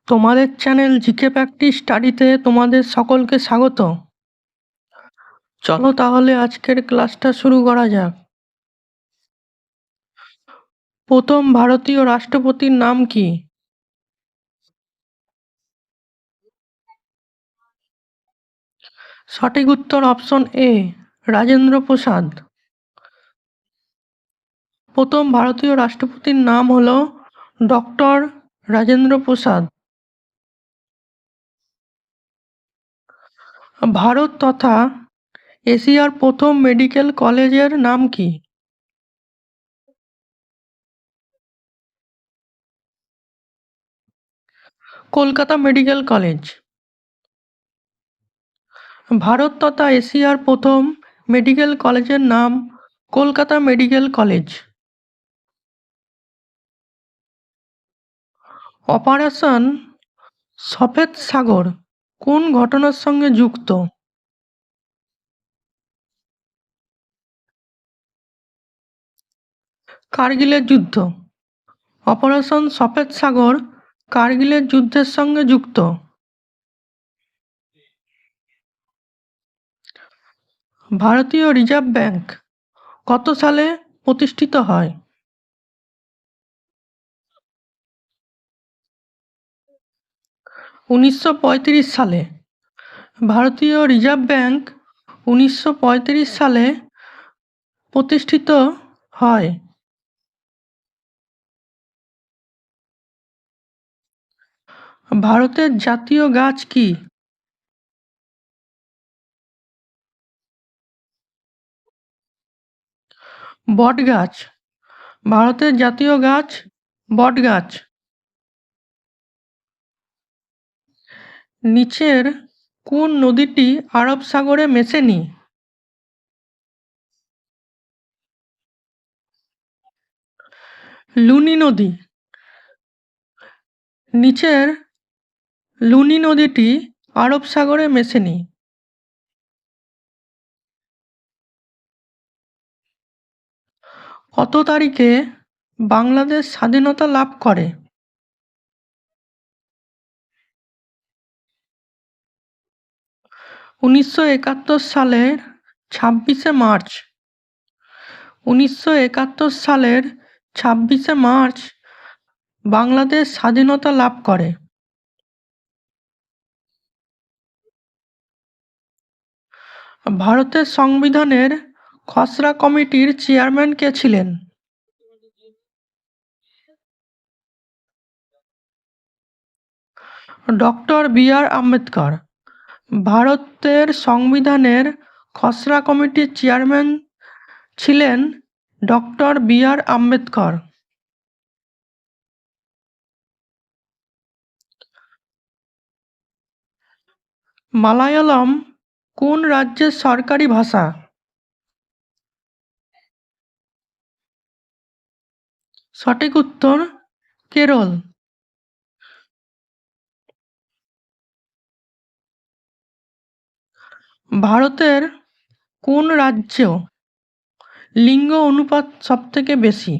তোমাদের channel GK practice স্টাডিতে তোমাদের সকলকে স্বাগত। চলো তাহলে আজকের ক্লাসটা শুরু করা যাক। প্রথম ভারতীয় রাষ্ট্রপতির নাম কি? সঠিক উত্তর অপশন এ, রাজেন্দ্র প্রসাদ। প্রথম ভারতীয় রাষ্ট্রপতির নাম হলো ডক্টর রাজেন্দ্র প্রসাদ। ভারত তথা এশিয়ার প্রথম মেডিকেল কলেজের নাম কি? Kolkata medical college. ভারত তথা এশিয়ার প্রথম মেডিকেল কলেজের নাম কলকাতা মেডিকেল কলেজ। অপারেশন সফেদ সাগর কোন ঘটনার সঙ্গে যুক্ত? কার্গিলের যুদ্ধ। অপারেশন সফেদ সাগর কার্গিলের যুদ্ধের সঙ্গে যুক্ত। ভারতীয় রিজার্ভ ব্যাংক কত সালে প্রতিষ্ঠিত হয়? 1935 সালে। ভারতীয় রিজার্ভ ব্যাংক 1935 সালে প্রতিষ্ঠিত হয়। ভারতের জাতীয় গাছ কি? বটগাছ। ভারতের জাতীয় গাছ বটগাছ। নিচের কোন নদীটি আরব সাগরে মেশেনি? লুনি নদী। নিচের লুনি নদীটি আরব সাগরে মেশেনি। কত তারিখে বাংলাদেশ স্বাধীনতা লাভ করে? 1971 সালের 26শে মার্চ। 1971 সালের 26শে মার্চ বাংলাদেশ স্বাধীনতা লাভ করে। ভারতের সংবিধানের খসড়া কমিটির চেয়ারম্যান কে ছিলেন? Doctor B R. আম্বেদকর। ভারতের সংবিধানের খসড়া কমিটির চেয়ারম্যান ছিলেন ডক্টর বি.আর. আম্বেদকর। মালায়ালম কোন রাজ্যের সরকারি ভাষা? সঠিক উত্তর কেরল। ভারতের কোন রাজ্য লিঙ্গ অনুপাত সবথেকে বেশি?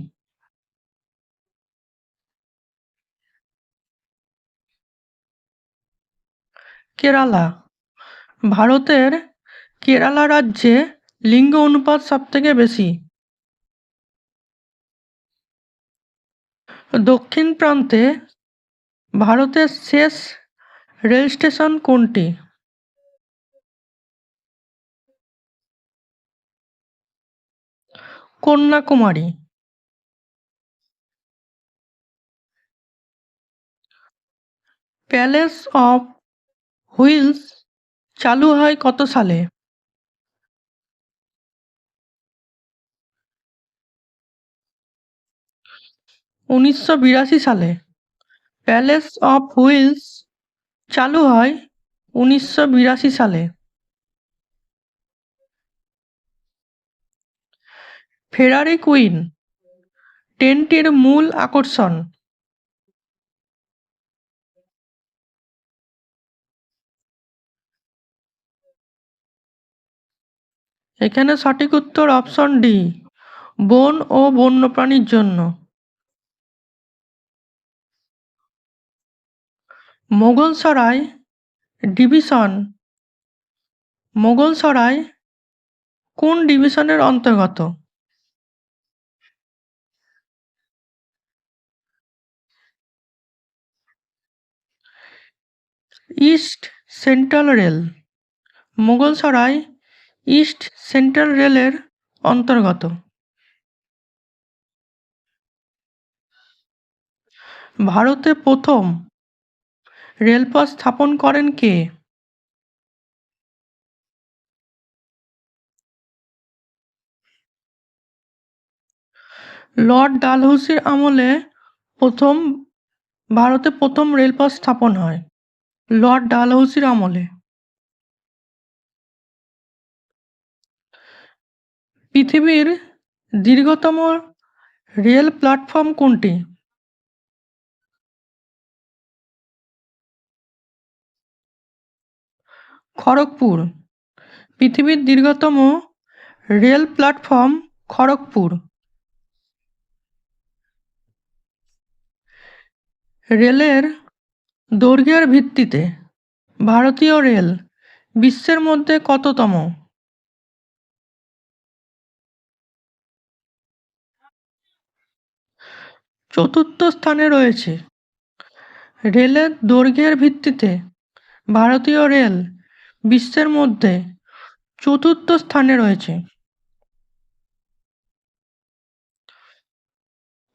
কেরালা। ভারতের কেরালা রাজ্যে লিঙ্গ অনুপাত সবথেকে বেশি। দক্ষিণ প্রান্তে ভারতের শেষ রেল স্টেশন কোনটি? কন্যাকুমারী। প্যালেস অফ হুইলস চালু হয় কত সালে? 1982 সালে। প্যালেস অফ হুইলস চালু হয় 1982 সালে। ফেরারি কুইন ট্রেনটির মূল আকর্ষণ? এখানে সঠিক উত্তর অপশন ডি, বন ও বন্যপ্রাণীর জন্য। মোগলসরাই ডিভিশন মোগলসরাই কোন ডিভিশনের অন্তর্গত? East central rail Mughalsarai east central রেলের অন্তর্গত। ভারতে প্রথম রেলপথ স্থাপন করেন কে? লর্ড ডালহৌসির আমলে প্রথম ভারতে প্রথম রেলপথ স্থাপন হয়। লর্ড ডালহৌসির আমলে। পৃথিবীর দীর্ঘতম রেল প্ল্যাটফর্ম কোনটি? খড়গপুর। পৃথিবীর দীর্ঘতম রেল প্ল্যাটফর্ম খড়গপুর। রেলের দৈর্ঘ্যের ভিত্তিতে ভারতীয় রেল বিশ্বের মধ্যে কততম? চতুর্থ স্থানে রয়েছে। রেলের দৈর্ঘ্যের ভিত্তিতে ভারতীয় রেল বিশ্বের মধ্যে চতুর্থ স্থানে রয়েছে।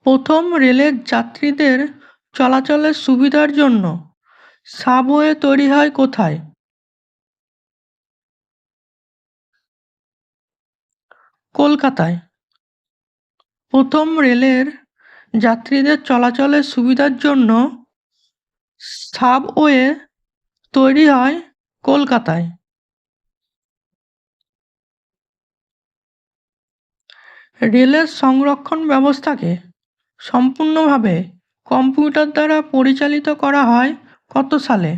প্রথম রেলের যাত্রীদের চলাচলের সুবিধার জন্য সাবওয়ে তৈরি হয় কোথায়? কলকাতায়। প্রথম রেলের যাত্রীদের চলাচলের সুবিধার জন্য সাবওয়ে তৈরি হয় কলকাতায়। রেলের সংরক্ষণ ব্যবস্থাকে সম্পূর্ণভাবে কম্পিউটার দ্বারা পরিচালিত করা হয় কত সালে?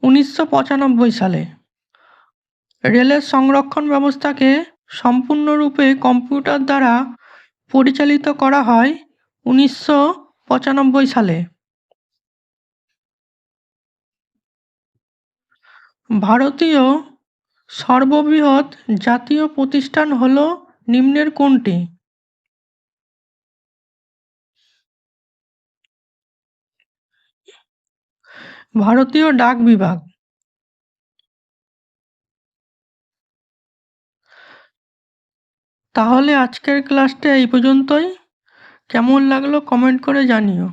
১৯৯৫ সালে। রেলের সংরক্ষণ ব্যবস্থাকে সম্পূর্ণরূপে কম্পিউটার দ্বারা পরিচালিত করা হয় ১৯৯৫ সালে। ভারতীয় সর্ববৃহৎ জাতীয় প্রতিষ্ঠান হল নিম্নের কোনটি? ভারতীয় ডাক বিভাগ। তাহলে আজকের ক্লাসটা এই পর্যন্তই। কেমন লাগলো কমেন্ট করে জানিও।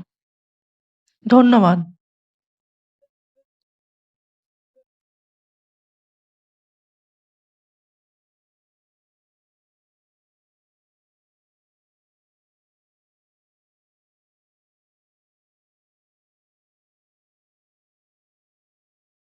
ধন্যবাদ।